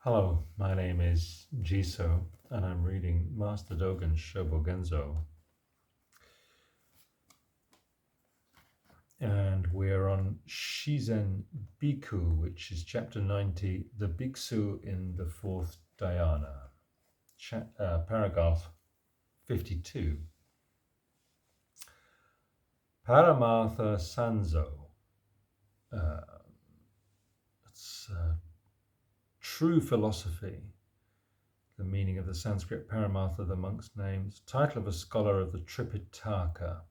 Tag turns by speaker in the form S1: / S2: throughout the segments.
S1: Hello, my name is Jiso, and I'm reading Master Dōgen's Shōbōgenzō. And we're on Shizen-biku, which is chapter 90, the Bhiksu in the Fourth Dhyāna, paragraph 52. Paramartha Sanzo. It's true philosophy, the meaning of the Sanskrit Paramartha, the monk's names, title of a scholar of the Tripitaka.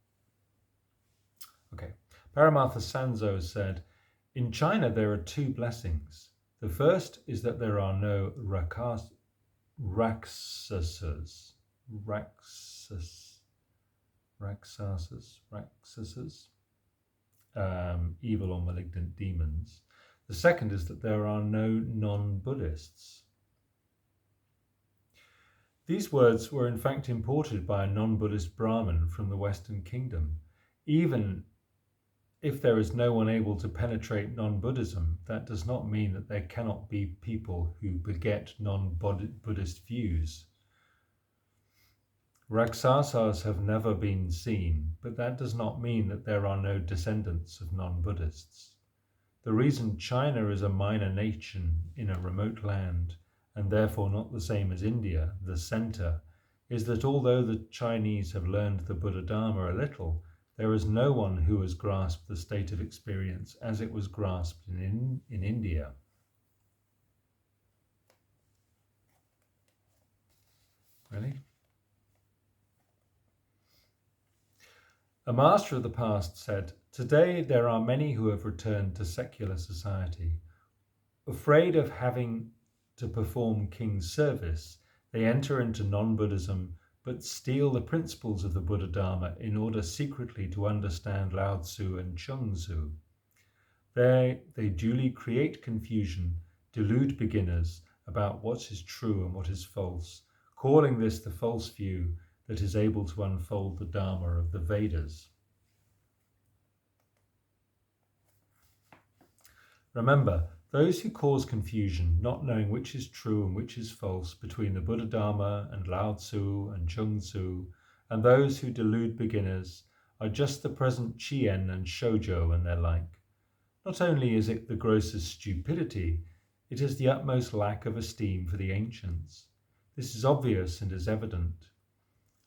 S1: Okay, Paramartha Sanzo said, in China there are two blessings. The first is that there are no Rakshasas, evil or malignant demons. The second is that there are no non-Buddhists. These words were in fact imported by a non-Buddhist Brahmin from the Western Kingdom. Even if there is no one able to penetrate non-Buddhism, that does not mean that there cannot be people who beget non-Buddhist views. Rakshasas have never been seen, but that does not mean that there are no descendants of non-Buddhists. The reason China is a minor nation in a remote land, and therefore not the same as India, the centre, is that although the Chinese have learned the Buddha Dharma a little, there is no one who has grasped the state of experience as it was grasped in India. Really? A master of the past said, today there are many who have returned to secular society. Afraid of having to perform king's service, they enter into non-Buddhism but steal the principles of the Buddha Dharma in order secretly to understand Lao Tzu and Chung Tzu. There they duly create confusion, delude beginners about what is true and what is false, calling this the false view that is able to unfold the Dharma of the Vedas. Remember, those who cause confusion, not knowing which is true and which is false between the Buddha Dharma and Lao Tzu and Chung Tzu, and those who delude beginners, are just the present Chien and Shōjo and their like. Not only is it the grossest stupidity, it is the utmost lack of esteem for the ancients. This is obvious and is evident.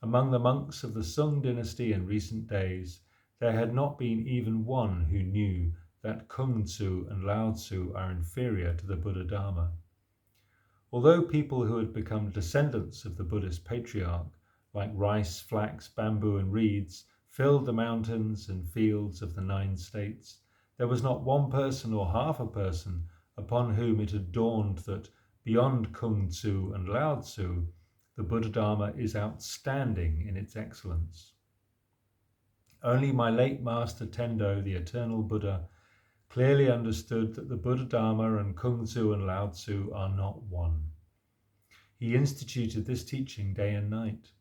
S1: Among the monks of the Sung dynasty in recent days, there had not been even one who knew that Kung Tzu and Lao Tzu are inferior to the Buddha Dharma. Although people who had become descendants of the Buddhist patriarch, like rice, flax, bamboo and reeds, filled the mountains and fields of the 9 states, there was not one person or half a person upon whom it had dawned that, beyond Kung Tzu and Lao Tzu, the Buddha Dharma is outstanding in its excellence. Only my late master Tendo, the eternal Buddha, clearly understood that the Buddha Dharma and Kung Tzu and Lao Tzu are not one. He instituted this teaching day and night.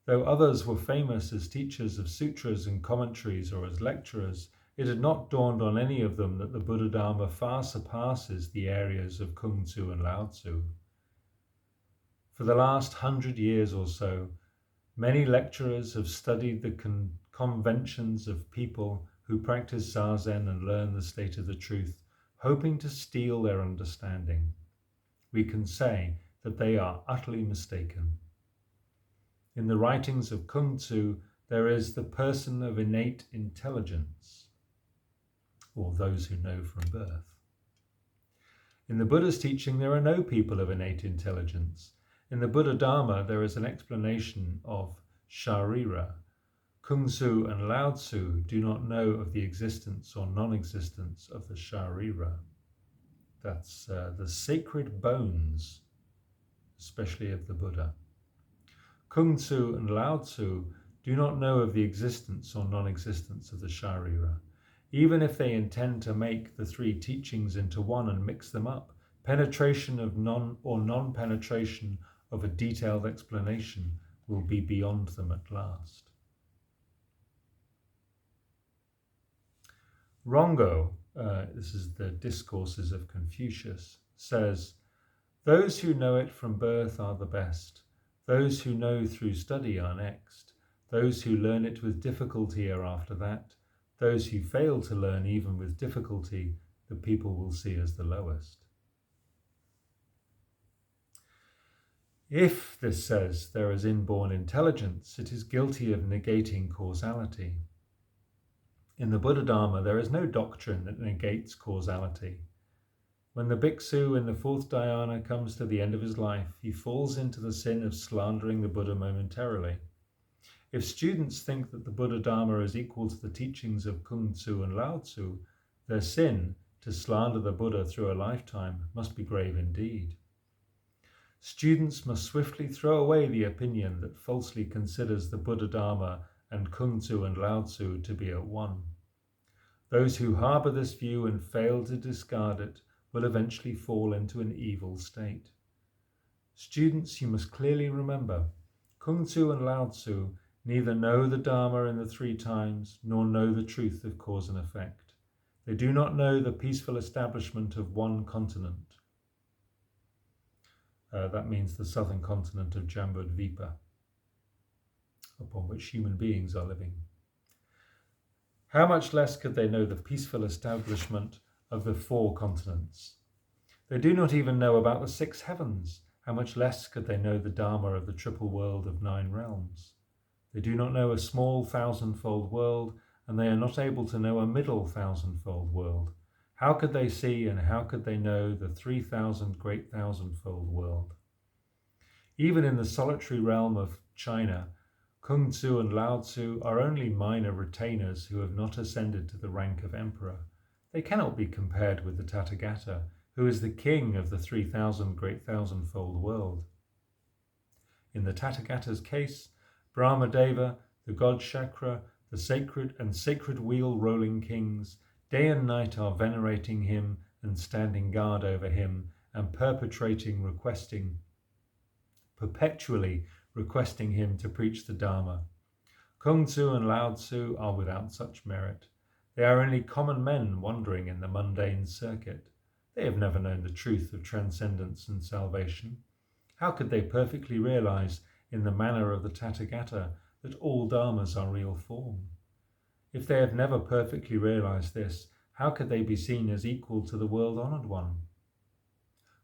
S1: Though others were famous as teachers of sutras and commentaries or as lecturers, it had not dawned on any of them that the Buddha Dharma far surpasses the areas of Kung Tzu and Lao Tzu. For the last 100 years or so, many lecturers have studied the conventions of people who practice Zazen and learn the state of the truth, hoping to steal their understanding. We can say that they are utterly mistaken. In the writings of Kung Tzu, there is the person of innate intelligence, or those who know from birth. In the Buddha's teaching, there are no people of innate intelligence. In the Buddha Dharma, there is an explanation of Sharira. Kung Tzu and Lao Tzu do not know of the existence or non-existence of the Sharira. That's the sacred bones, especially of the Buddha. Kung Tzu and Lao Tzu do not know of the existence or non-existence of the Sharira. Even if they intend to make the 3 teachings into one and mix them up, penetration of non-penetration of a detailed explanation will be beyond them at last. Rongo, this is the Discourses of Confucius, says, Those who know it from birth are the best. Those who know through study are next. Those who learn it with difficulty are after that. Those who fail to learn even with difficulty, the people will see as the lowest. If, this says, there is inborn intelligence, it is guilty of negating causality. In the Buddha Dharma, there is no doctrine that negates causality. When the Bhiksu in the Fourth Dhyāna comes to the end of his life, he falls into the sin of slandering the Buddha momentarily. If students think that the Buddha Dharma is equal to the teachings of Kung Tzu and Lao Tzu, their sin, to slander the Buddha through a lifetime, must be grave indeed. Students must swiftly throw away the opinion that falsely considers the Buddha Dharma and Kung Tzu and Lao Tzu to be at one. Those who harbour this view and fail to discard it will eventually fall into an evil state. Students, you must clearly remember, Kung Tzu and Lao Tzu neither know the Dharma in the three times, nor know the truth of cause and effect. They do not know the peaceful establishment of one continent. That means the southern continent of Jambudvipa, upon which human beings are living. How much less could they know the peaceful establishment of the four continents? They do not even know about the 6 heavens. How much less could they know the Dharma of the triple world of 9 realms? They do not know a small 1,000-fold world, and they are not able to know a middle 1,000-fold world. How could they see and how could they know the 3,000 great 1,000-fold world? Even in the solitary realm of China, Kung Tzu and Lao Tzu are only minor retainers who have not ascended to the rank of emperor. They cannot be compared with the Tathagata, who is the king of the 3,000 great 1,000-fold world. In the Tathagata's case, Brahmadeva, the god Shakra, the sacred wheel-rolling kings, day and night are venerating him and standing guard over him and perpetually requesting him to preach the Dharma. Kung Tzu and Lao Tzu are without such merit. They are only common men wandering in the mundane circuit. They have never known the truth of transcendence and salvation. How could they perfectly realize, in the manner of the Tathagata, that all dharmas are real form? If they have never perfectly realized this, how could they be seen as equal to the world-honored one?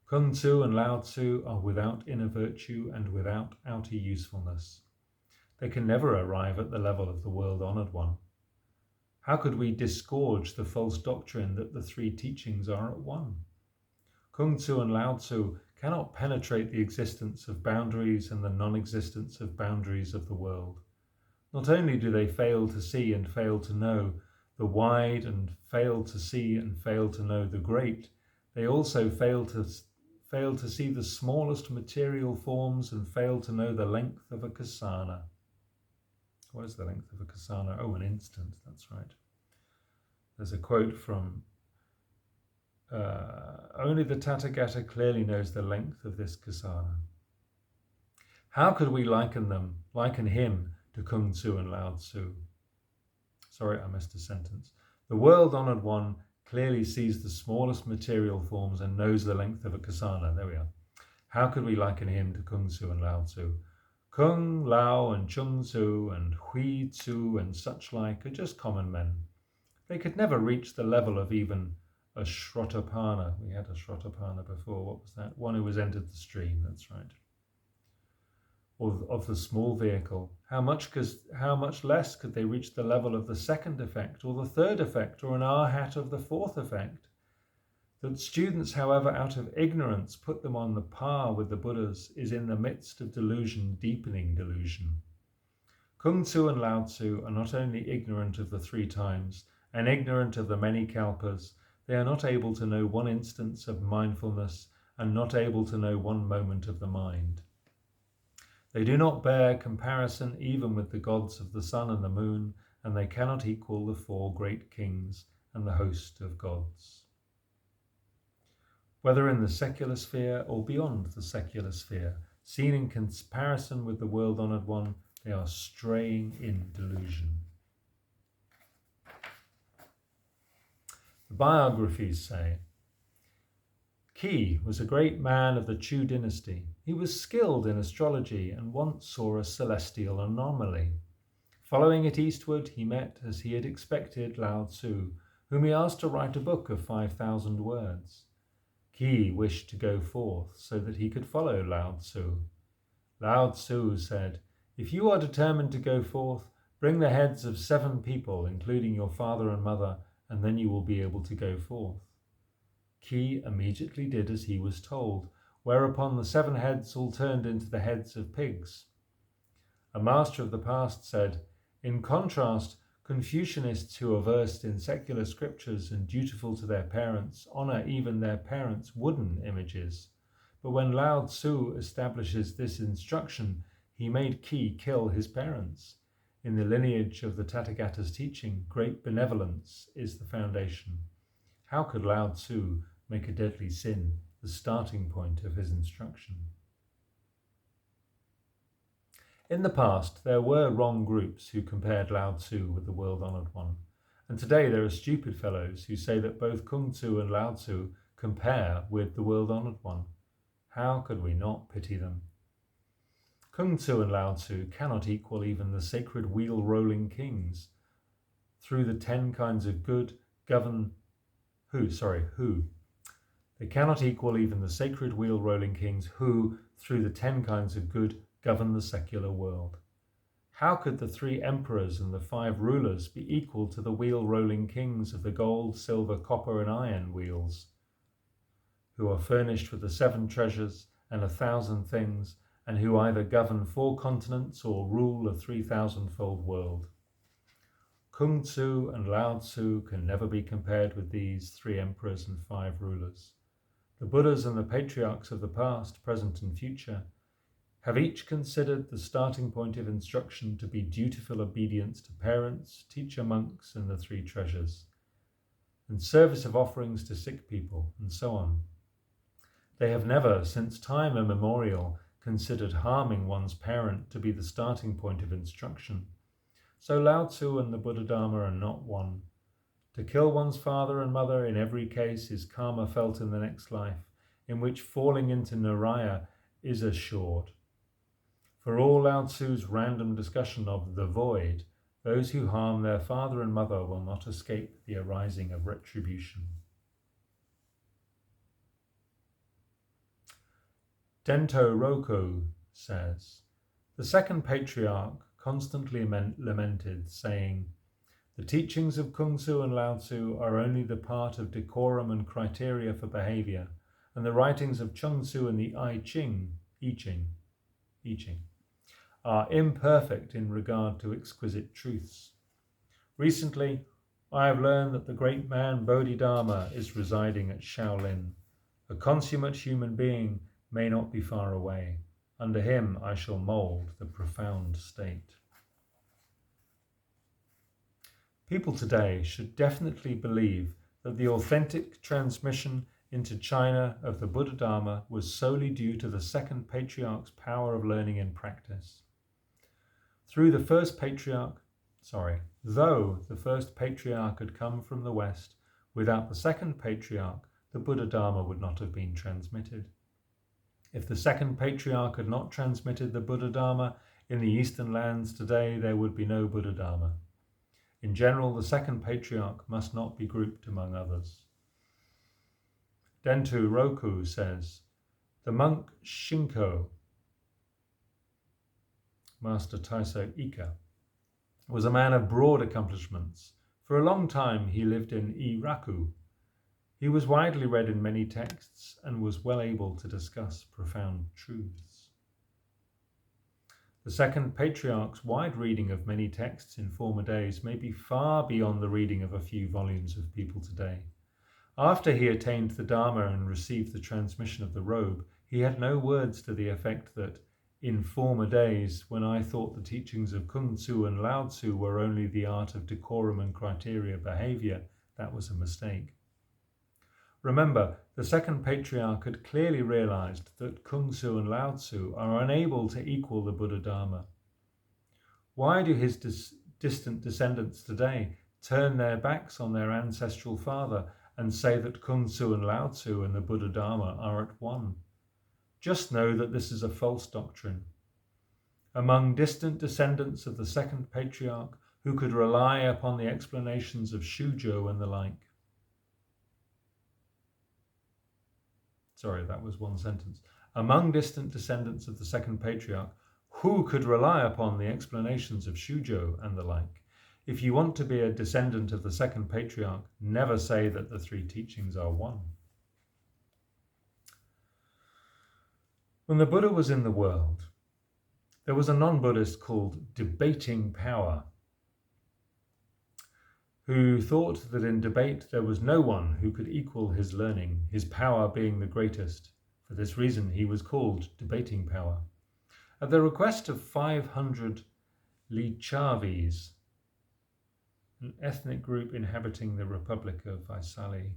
S1: Kung Tzu and Lao Tzu are without inner virtue and without outer usefulness. They can never arrive at the level of the world-honored one. How could we disgorge the false doctrine that the 3 teachings are at one? Kung Tzu and Lao Tzu cannot penetrate the existence of boundaries and the non-existence of boundaries of the world. Not only do they fail to see and fail to know the wide and fail to see and fail to know the great, they also fail to see the smallest material forms and fail to know the length of a kasana. What is the length of a kasana? Oh, an instant, that's right. There's a quote from only the Tathagata clearly knows the length of this kasana. How could we liken him to Kung Tzu and Lao Tzu? Sorry, I missed a sentence. The world-honored one clearly sees the smallest material forms and knows the length of a kasana. There we are. How could we liken him to Kung Tzu and Lao Tzu? Kung, Lao, and Chung Tzu, and Hui Tzu, and such like are just common men. They could never reach the level of even a Shrotaparna. We had a Shrotaparna before. What was that? One who has entered the stream, that's right. Or of the small vehicle. How much less could they reach the level of the second effect, or the third effect, or an arhat of the fourth effect? That students, however, out of ignorance put them on the par with the Buddhas is in the midst of delusion, deepening delusion. Kung Tzu and Lao Tzu are not only ignorant of the 3 times and ignorant of the many kalpas, they are not able to know one instance of mindfulness and not able to know one moment of the mind. They do not bear comparison even with the gods of the sun and the moon, and they cannot equal the 4 great kings and the host of gods. Whether in the secular sphere or beyond the secular sphere, seen in comparison with the world-honored one, they are straying in delusion. The biographies say, Qi was a great man of the Chu dynasty. He was skilled in astrology and once saw a celestial anomaly. Following it eastward, he met, as he had expected, Lao Tzu, whom he asked to write a book of 5,000 words. Qi wished to go forth so that he could follow Lao Tzu. Lao Tzu said, "If you are determined to go forth, bring the heads of 7 people, including your father and mother, and then you will be able to go forth." Qi immediately did as he was told, whereupon the 7 heads all turned into the heads of pigs. A master of the past said, "In contrast, Confucianists who are versed in secular scriptures and dutiful to their parents honor even their parents' wooden images. But when Lao Tzu establishes this instruction, he made Qi kill his parents. In the lineage of the Tathagata's teaching, great benevolence is the foundation. How could Lao Tzu make a deadly sin the starting point of his instruction?" In the past, there were wrong groups who compared Lao Tzu with the world-honoured one, and today there are stupid fellows who say that both Kung Tzu and Lao Tzu compare with the world-honoured one. How could we not pity them? Kung Tzu and Lao Tzu cannot equal even the sacred wheel-rolling kings. Through the 10 kinds of good govern... who? They cannot equal even the sacred wheel-rolling kings who, through the 10 kinds of good, govern the secular world. How could the 3 emperors and the 5 rulers be equal to the wheel-rolling kings of the gold, silver, copper and iron wheels, who are furnished with the 7 treasures and 1,000 things, and who either govern 4 continents or rule a 3,000-fold world? Kung Tzu and Lao Tzu can never be compared with these 3 emperors and 5 rulers. The Buddhas and the patriarchs of the past, present and future have each considered the starting point of instruction to be dutiful obedience to parents, teacher monks, and the 3 treasures, and service of offerings to sick people, and so on. They have never, since time immemorial, considered harming one's parent to be the starting point of instruction. So Lao Tzu and the Buddha Dharma are not one. To kill one's father and mother in every case is karma felt in the next life, in which falling into Niraya is assured. For all Lao Tzu's random discussion of the void, those who harm their father and mother will not escape the arising of retribution. Dento Roku says, "The second patriarch constantly lamented, saying, 'The teachings of Kung Tzu and Lao Tzu are only the part of decorum and criteria for behavior, and the writings of Chung Tzu and the I Ching are imperfect in regard to exquisite truths. Recently, I have learned that the great man Bodhidharma is residing at Shaolin. A consummate human being may not be far away. Under him I shall mould the profound state.'" People today should definitely believe that the authentic transmission into China of the Buddha Dharma was solely due to the second patriarch's power of learning and practice. Though the first patriarch had come from the West, without the second patriarch, the Buddha Dharma would not have been transmitted. If the second patriarch had not transmitted the Buddha Dharma in the Eastern lands today, there would be no Buddha Dharma. In general, the second patriarch must not be grouped among others. Dento Roku says, "The monk Shinko, Master Taiso Ika, was a man of broad accomplishments. For a long time he lived in Iraku. He was widely read in many texts and was well able to discuss profound truths." The second patriarch's wide reading of many texts in former days may be far beyond the reading of a few volumes of people today. After he attained the Dharma and received the transmission of the robe, he had no words to the effect that, "In former days, when I thought the teachings of Kung Tzu and Lao Tzu were only the art of decorum and criteria behavior, that was a mistake." Remember, the second patriarch had clearly realized that Kung Tzu and Lao Tzu are unable to equal the Buddha Dharma. Why do his distant descendants today turn their backs on their ancestral father and say that Kung Tzu and Lao Tzu and the Buddha Dharma are at one. Just know that this is a false doctrine. Among distant descendants of the second patriarch who could rely upon the explanations of Shūjō and the like. Sorry, that was one sentence. Among distant descendants of the second patriarch who could rely upon the explanations of Shūjō and the like. If you want to be a descendant of the second patriarch, never say that the three teachings are one. When the Buddha was in the world, there was a non-Buddhist called Debating Power, who thought that in debate there was no one who could equal his learning, his power being the greatest. For this reason he was called Debating Power. At the request of 500 Lichavis, an ethnic group inhabiting the Republic of Vaisali,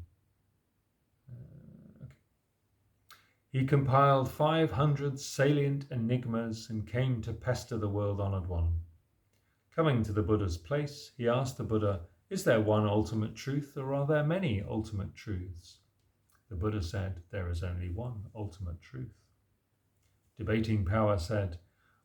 S1: he compiled 500 salient enigmas and came to pester the world-honoured one. Coming to the Buddha's place, he asked the Buddha, "Is there one ultimate truth, or are there many ultimate truths?" The Buddha said, "There is only one ultimate truth." Debating Power said,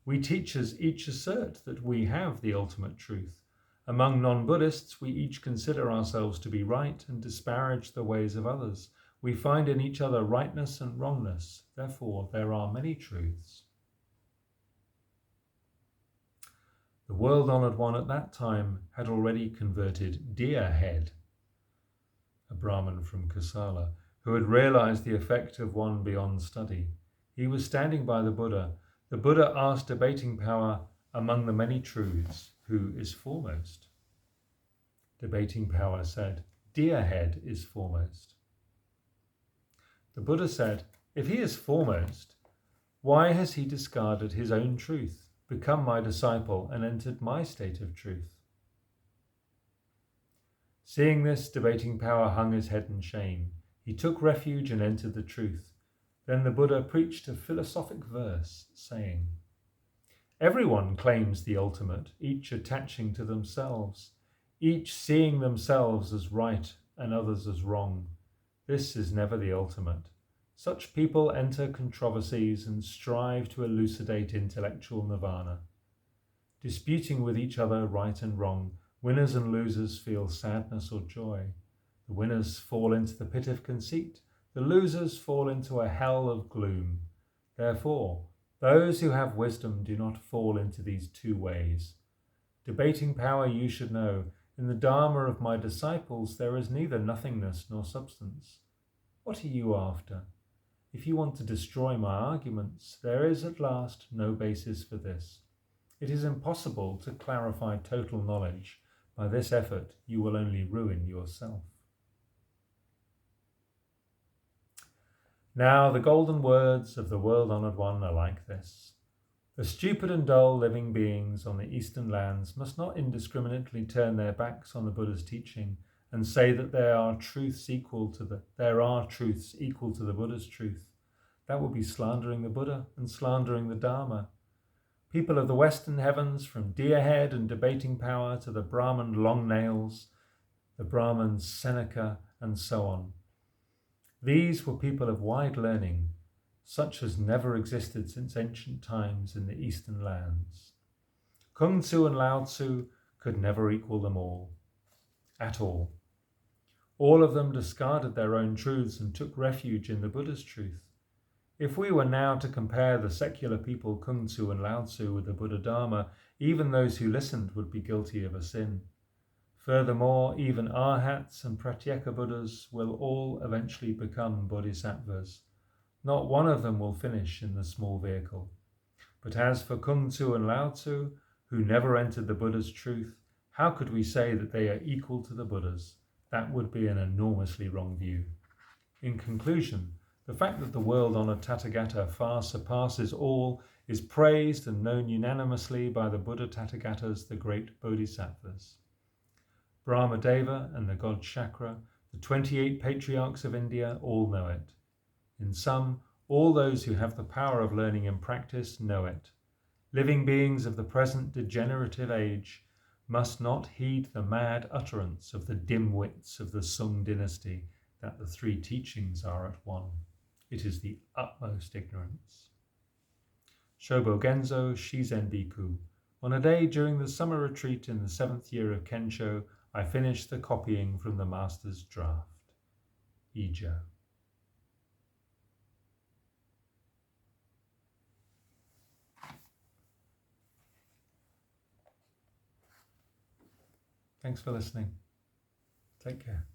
S1: "We teachers each assert that we have the ultimate truth. Among non-Buddhists, we each consider ourselves to be right and disparage the ways of others. We find in each other rightness and wrongness. Therefore, there are many truths." The world-honoured one at that time had already converted Deer Head, a Brahmin from Kosala, who had realized the effect of one beyond study. He was standing by the Buddha. The Buddha asked Debating Power, "Among the many truths, who is foremost?" Debating Power said, "Deer Head is foremost." The Buddha said, "If he is foremost, why has he discarded his own truth, become my disciple, and entered my state of truth?" Seeing this, Debating Power hung his head in shame. He took refuge and entered the truth. Then the Buddha preached a philosophic verse, saying, "Everyone claims the ultimate, each attaching to themselves, each seeing themselves as right and others as wrong. This is never the ultimate. Such people enter controversies and strive to elucidate intellectual nirvana. Disputing with each other right and wrong, winners and losers feel sadness or joy. The winners fall into the pit of conceit, the losers fall into a hell of gloom. Therefore, those who have wisdom do not fall into these two ways. Debating Power, you should know, in the Dharma of my disciples there is neither nothingness nor substance. What are you after? If you want to destroy my arguments, there is at last no basis for this. It is impossible to clarify total knowledge. By this effort, you will only ruin yourself." Now the golden words of the world-honoured one are like this. The stupid and dull living beings on the eastern lands must not indiscriminately turn their backs on the Buddha's teaching and say that there are truths equal to the Buddha's truth. That would be slandering the Buddha and slandering the Dharma. People of the western heavens, from Deer Head and Debating Power to the Brahmin Long Nails, the Brahmin Seneca, and so on. These were people of wide learning, such as never existed since ancient times in the eastern lands. Kung Tzu and Lao Tzu could never equal them all, at all. All of them discarded their own truths and took refuge in the Buddha's truth. If we were now to compare the secular people Kung Tzu and Lao Tzu with the Buddha Dharma, even those who listened would be guilty of a sin. Furthermore, even Arhats and Pratyeka Buddhas will all eventually become Bodhisattvas. Not one of them will finish in the small vehicle. But as for Kung Tzu and Lao Tzu, who never entered the Buddha's truth, how could we say that they are equal to the Buddhas? That would be an enormously wrong view. In conclusion, the fact that the world-honoured Tathagata far surpasses all is praised and known unanimously by the Buddha Tathagatas, the great Bodhisattvas. Brahmadeva and the god Shakra, the 28 patriarchs of India, all know it. In sum, all those who have the power of learning and practice know it. Living beings of the present degenerative age must not heed the mad utterance of the dim-wits of the Sung dynasty. that the three teachings are at one. It is the utmost ignorance. Shōbōgenzō Shizen-biku. On a day during the summer retreat in the 7th year of Kensho, I finished the copying from the master's draft. Ijo. Thanks for listening. Take care.